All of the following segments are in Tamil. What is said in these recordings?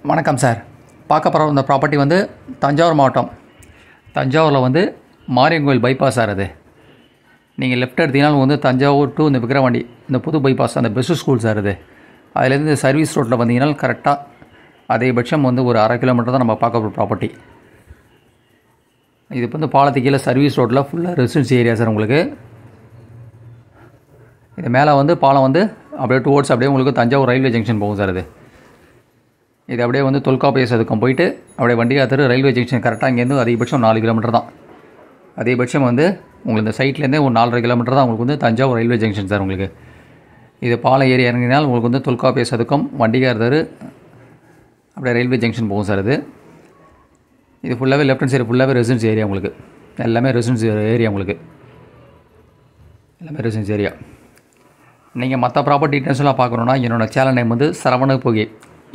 வணக்கம் சார். பார்க்க போகிற இந்த ப்ராப்பர்ட்டி வந்து தஞ்சாவூர் மாவட்டம். தஞ்சாவூரில் வந்து மாரியம்மன் கோயில் பைபாஸ் சார். அது நீங்கள் லெஃப்ட் எடுத்தீங்கன்னா வந்து தஞ்சாவூர் டு இந்த விக்கிரவாண்டி இந்த புது பைபாஸ் அந்த பெஸ்ட் ஸ்கூல் சார். அது அதுலேருந்து சர்வீஸ் ரோட்டில் வந்தீங்கன்னா கரெக்டாக அதிகபட்சம் வந்து ஒரு 1/2 கிலோமீட்டர் தான் நம்ம பார்க்க போகிற ப்ராப்பர்ட்டி. இது வந்து பாலத்துக்கு கீழே சர்வீஸ் ரோட்டில் ஃபுல்லாக ரெசிடென்சி ஏரியா சார். உங்களுக்கு இது மேலே வந்து பாலம் வந்து அப்படியே டுவோர்ட்ஸ் அப்படியே உங்களுக்கு தஞ்சாவூர் ரயில்வே ஜங்ஷன் போகும் சார். இது அப்படியே வந்து தொல்காப்பிய சதுக்கம் போயிட்டு அப்படியே வண்டியாத்தரு ரயில்வே ஜங்ஷன் கரெக்டாக இங்கேருந்து அதிகபட்சம் 4 கிலோமீட்டர் தான். அதிகபட்சம் வந்து உங்களுக்கு இந்த சைட்லேருந்தே ஒரு 4.5 கிலோமீட்டர் தான் உங்களுக்கு வந்து தஞ்சாவூர் ரயில்வே ஜங்ஷன் சார். உங்களுக்கு இது பாலம் ஏறி இறங்கினால் உங்களுக்கு வந்து தொல்காப்பிய சதுக்கம் வண்டிகாரதரு அப்படியே ரயில்வே ஜங்ஷன் போகும் சார். இது ஃபுல்லாகவே லெஃப்ட் ஹேண்ட் சைடு ஃபுல்லாகவே ரெசிடென்ஸ் ஏரியா. உங்களுக்கு எல்லாமே ரெசிடென்ஸ் ஏரியா. உங்களுக்கு எல்லாமே ரெசிடென்ஸ் ஏரியா. நீங்கள் மற்ற ப்ராப்பர்ட்டி டீட்டெயில்ஸ்லாம் பார்க்கணுன்னா என்னோடய சேனல் நேம் வந்து சரவண புகை.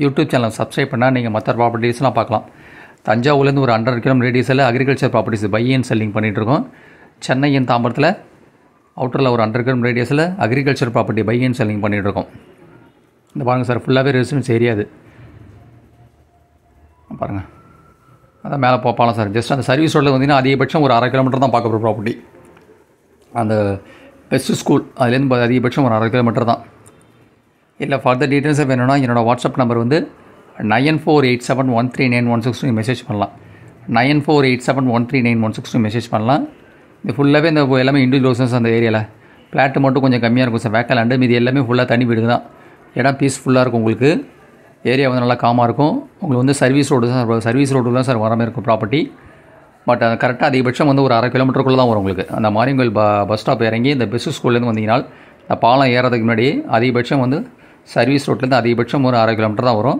யூடியூப் சேனல் சப்ஸ்கிரைப் பண்ணால் நீங்கள் மற்ற ப்ராப்பர்ட்டிஸ்லாம் பார்க்கலாம். தஞ்சாவூர்லேருந்து ஒரு 100 கிலோமீட்டர் ரேடியஸில் agriculture properties buy and selling பண்ணிகிட்ருக்கோம். சென்னையின் தாம்பரத்தில் அவுட்டரில் ஒரு 100 கிலோமீட்டர் ரேடியஸில் agriculture property buy and selling பண்ணிகிட்ருக்கோம். இந்த பாருங்கள் சார், ஃபுல்லாகவே ரெசிடென்ஸ் ஏரியா. அது பாருங்கள், அதான் மேலே போகலாம் சார். ஜஸ்ட் அந்த சர்வீஸ் ரோட்டில் வந்தீங்கன்னா அதிகபட்சம் ஒரு 1/2 கிலோமீட்டர் தான் பார்க்க போகிற ப்ராப்பர்ட்டி. அந்த பெஸ்ட் ஸ்கூல் அதுலேருந்து அதிகபட்சம் ஒரு 1/2 கிலோமீட்டர் தான். இல்லை ஃபர்தர் டீட்டெயில்ஸை வேணும்னா என்னோடய வாட்ஸ்அப் நம்பர் வந்து 9487139162 மெசேஜ் பண்ணலாம். 9487139162 மெசேஜ் பண்ணலாம். இது ஃபுல்லாகவே இந்த எல்லாமே இண்டிவிஜுவல்ஸ் அந்த ஏரியாவில் ஃப்ளாட்டு மட்டும் கொஞ்சம் கம்மியாக இருக்கும் சார். வேக்கல் அண்டு மீது எல்லாமே ஃபுல்லாக தனி வீடு தான். இடம் பீஸ்ஃபுல்லாக இருக்கும். உங்களுக்கு ஏரியா வந்து நல்லா காமாக இருக்கும். உங்களுக்கு வந்து சர்வீஸ் ரோடு தான். சர்வீஸ் ரோடு தான் சார் வராமல் இருக்கும் ப்ராப்பர்ட்டி. பட் அது கரெக்டாக அதிகபட்சம் வந்து ஒரு 1/2 கிலோமீட்டருக்குள்ளே தான் வரும். உங்களுக்கு அந்த மாரியம்மன் பஸ் ஸ்டாப் இறங்கி இந்த பெஸ்ட் ஸ்கூல்லேருந்து வந்தீங்கன்னா அந்த பாலம் ஏறதுக்கு முன்னாடி அதிகபட்சம் வந்து சர்வீஸ் ரோட்லேருந்து அதிகபட்சம் ஒரு 1/2 கிலோமீட்டர் தான் வரும்.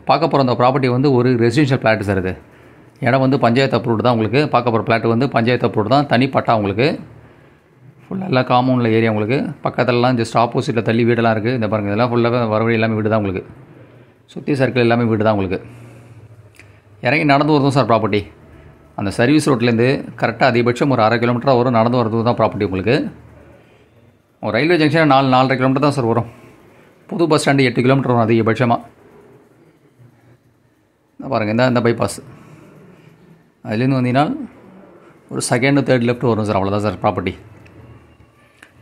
பார்க்க போகிற அந்த ப்ராப்பர்ட்டி வந்து ஒரு ரெசிடென்ஷியல் ஃப்ளாட்டு சார். இது இடம் வந்து பஞ்சாயத்து அப்ரூவ்டு தான். உங்களுக்கு பார்க்க போகிற ஃப்ளாட்டு வந்து பஞ்சாயத்து அப்ரூவ்டு தான். தனி பட்டா. உங்களுக்கு ஃபுல்லாக எல்லாம் காம்பவுண்டில் ஏரியா. உங்களுக்கு பக்கத்துலலாம் ஜஸ்ட் ஆப்போசிட்டில் தள்ளி வீடெல்லாம் இருக்குது. இந்த பாருங்கள், இதெல்லாம் ஃபுல்லாகவே வரவழி எல்லாமே வீடு தான். உங்களுக்கு சுற்றி சர்க்கிள் எல்லாமே வீடு தான். உங்களுக்கு இறங்கி நடந்து வருதும் சார் ப்ராப்பர்ட்டி. அந்த சர்வீஸ் ரோட்லேருந்து கரெக்டாக அதிகபட்சம் ஒரு 1/2 கிலோமீட்டர் வரும். நடந்து வரது தான் ப்ராப்பர்ட்டி. உங்களுக்கு ஒரு ரயில்வே ஜங்ஷன் 4.5 கிலோமீட்டர் தான் சார் வரும். புது பஸ் ஸ்டாண்டு 8 கிலோமீட்டர் வரும் அதிகபட்சமாக. பாருங்கள், இந்த பைபாஸ் அதுலேருந்து வந்தீங்கன்னா ஒரு 2nd 3rd லெஃப்ட் வரும் சார். அவ்வளோதான் சார் ப்ராப்பர்ட்டி.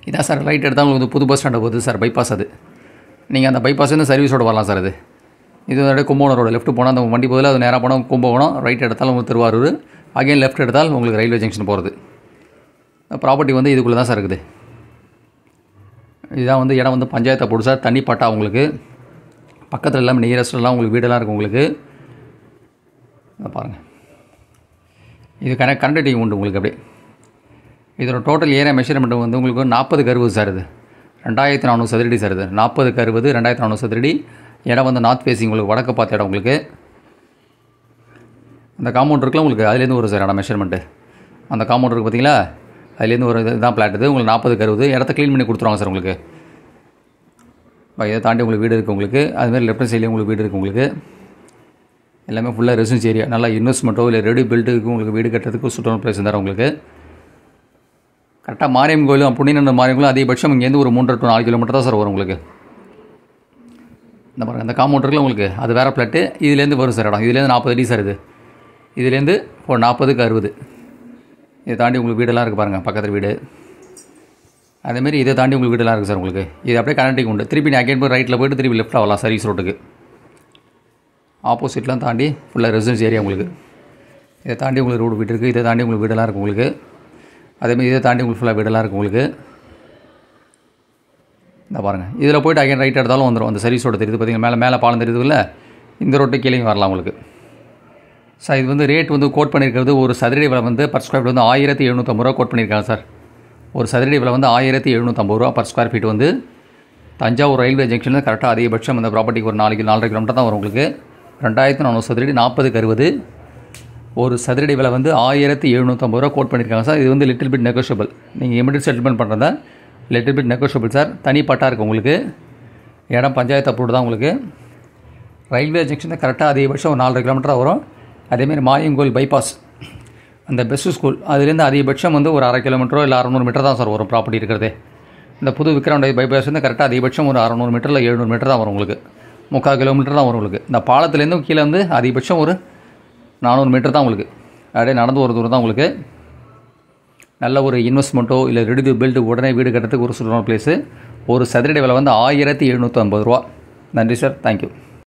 இதான் சார் ரைட் எடுத்தால் உங்களுக்கு புது பஸ் ஸ்டாண்டு போகுது சார் பைபாஸ். அது நீங்கள் அந்த பைபாஸ்லேருந்து சர்வீஸ் ரோடு வரலாம் சார். இது அப்படியே கும்பகோணம் ரோடு லெஃப்ட் போனால் அந்த வண்டி போதில் அது நேராக போனால் கும்பகோணம், ரைட் எடுத்தாலும் உங்களுக்கு திருவாரூர், அகைன் லெஃப்ட் எடுத்தால் உங்களுக்கு ரயில்வே ஜங்ஷன் போகிறது. ப்ராப்பர்ட்டி வந்து இதுக்குள்ளே தான் சார் இருக்குது. இதுதான் வந்து இடம் வந்து பஞ்சாயத்தை போடு சார். தனி பட்டா. உங்களுக்கு பக்கத்தில் எல்லாம் நியரஸ்ட்லாம் உங்களுக்கு வீடெல்லாம் இருக்குது. உங்களுக்கு பாருங்கள், இது கனெக்டிவிட்டி உண்டு உங்களுக்கு. அப்படியே இதோட டோட்டல் ஏரியா மெஷர்மெண்ட் வந்து உங்களுக்கு 40 கருவு சார். இது 2400 சதுரடி சார். இது 40 கருவது 2400 சதுரடி. இடம் வந்து நார்த் ஃபேஸிங். உங்களுக்கு வடக்கு பார்த்த இடம். உங்களுக்கு அந்த காம்பவுண்ட் இருக்குல்ல, உங்களுக்கு அதுலேருந்து ஒரு சார் இடம் மெஷர்மெண்ட்டு. அந்த காம்பவுண்ட் இருக்குது பார்த்தீங்களா, அதுலேருந்து ஒரு இதுதான் பிளாட். இது உங்களுக்கு 40 கருவது. இடத்த க்ளீன் பண்ணி கொடுத்துருவாங்க சார். உங்களுக்கு இதை தாண்டி உங்களுக்கு வீடு இருக்குது. உங்களுக்கு அதுமாதிரி லெஃப்ட் சைட்லேயும் உங்களுக்கு வீடு இருக்குது. உங்களுக்கு எல்லாமே ஃபுல்லாக ரெசிடென்ஸ் ஏரியா. நல்லா இன்வெஸ்ட்மெண்ட்டோ இல்லை ரெடி பில்டுக்கு உங்களுக்கு வீடு கட்டுறதுக்கு சுற்றுலா பிளேஸ் இருந்தார். உங்களுக்கு கரெக்டாக மாரியம்மன் கோயிலும் புண்ணியநந்தன் மாரியம்மன் கோயிலும் அதிகபட்சம் இங்கேருந்து ஒரு 3 to 4 கிலோமீட்டர் தான் சார் வரும். உங்களுக்கு இந்த பாருங்கள், அந்த காம்பவுண்ட் இருக்குல்ல உங்களுக்கு, அது வேறு பிளாட்டு. இதுலேருந்து வரும் சார் இடம். இதுலேருந்து 40 அடி சார். இதுலேருந்து ஒரு 40க்கு 60. இதை தாண்டி உங்களுக்கு வீடெல்லாம் இருக்குது பாருங்கள், பக்கத்தில் வீடு. அதேமாரி இதை தாண்டி உங்களுக்கு வீடெல்லாம் இருக்குது சார். உங்களுக்கு இது அப்படியே கனெக்டிங் உண்டு. திருப்பி நீ அகைன் போய் ரைட்டில் போய்ட்டு திருப்பி லெஃப்ட் ஆகலாம் சர்வீஸ் ரோட்டுக்கு. ஆப்போசிட்லாம் தாண்டி ஃபுல்லாக ரெசிடென்ஸ் ஏரியா. உங்களுக்கு இதை தாண்டி உங்களுக்கு ரோடு வீடு இருக்குது. இதை தாண்டி உங்களுக்கு வீடெல்லாம் இருக்குது. உங்களுக்கு அதேமாதிரி இதை தாண்டி உங்களுக்கு ஃபுல்லாக வீடெல்லாம் இருக்குது. உங்களுக்கு இந்த பாருங்கள், இதில் போய்ட்டு அகைன் ரைட் எடுத்தாலும் வந்துடும். அந்த சர்வீஸ் ரோடு தெரியுது பார்த்தீங்கன்னா, மேலே பாலம் தெரியுது இல்லை, இந்த ரோட்டு கீழே வரலாம். உங்களுக்கு சார் இது வந்து ரேட் வந்து கோட் பண்ணியிருக்கிறது ஒரு சதுரடி விலை வந்து பர் ஸ்கொயர் ஃபீட் வந்து 1750 ரூபா கோட் பண்ணியிருக்காங்க சார். ஒரு சதுரடி விலை வந்து 1750 ரூபா பர் ஸ்கொயர் ஃபீட் வந்து தஞ்சாவூர் ரயில்வே ஜங்ஷனில் கரெக்டாக அதிகபட்சம் அந்த ப்ராப்பர்ட்டிக்கு ஒரு 4.5 கிலோமீட்டர் தான் வரும். உங்களுக்கு 2400 சதுரடி 40க்கு 60. ஒரு சதுரடி விலை வந்து 1750 ரூபா கோட் பண்ணியிருக்காங்க சார். இது வந்து லிட்டில் பிட் நெகோஷியபிள். நீங்கள் இமிடியட் செட்டில்மெண்ட் பண்ணுறதா லிட்டில் பிட் நெகோஷியபிள் சார். தனி பட்டா இருக்குது. உங்களுக்கு இடம் பஞ்சாயத்து அப்ரூவ்டு தான். உங்களுக்கு ரயில்வே ஜங்ஷனில் கரெக்டாக அதிகபட்சம் ஒரு 4.5 கிலோமீட்டர் தான் வரும். அதேமாதிரி மாரியம்மன் கோயில் பைபாஸ் அந்த பெஸ்ட் ஸ்கூல் அதுலேருந்து அதிகபட்சம் வந்து ஒரு 1/2 கிலோமீட்டரோ இல்லை 600 மீட்டர் தான் சார் வரும் ப்ராப்பர்ட்டி இருக்கிறது. இந்த புது விக்ரவாண்டி பைபாஸ் வந்து கரெக்டாக அதிகபட்சம் ஒரு 600 மீட்டர் இல்லை 700 மீட்டர் தான் வரும். உங்களுக்கு 3/4 கிலோமீட்டர் தான் வரும் உங்களுக்கு. இந்த பாலத்துலேருந்து கீழே வந்து அதிகபட்சம் ஒரு 400 மீட்டர் தான் உங்களுக்கு. அப்படியே நடந்து ஒரு தூரம் தான் உங்களுக்கு. நல்ல ஒரு இன்வெஸ்ட்மெண்ட்டோ இல்லை ரெடி டு பில்டு உடனே வீடு கட்டுறதுக்கு ஒரு சூப்பரான பிளேஸு. ஒரு சதுரடி விலை வந்து 1750 ரூபா. நன்றி சார், தேங்க்யூ.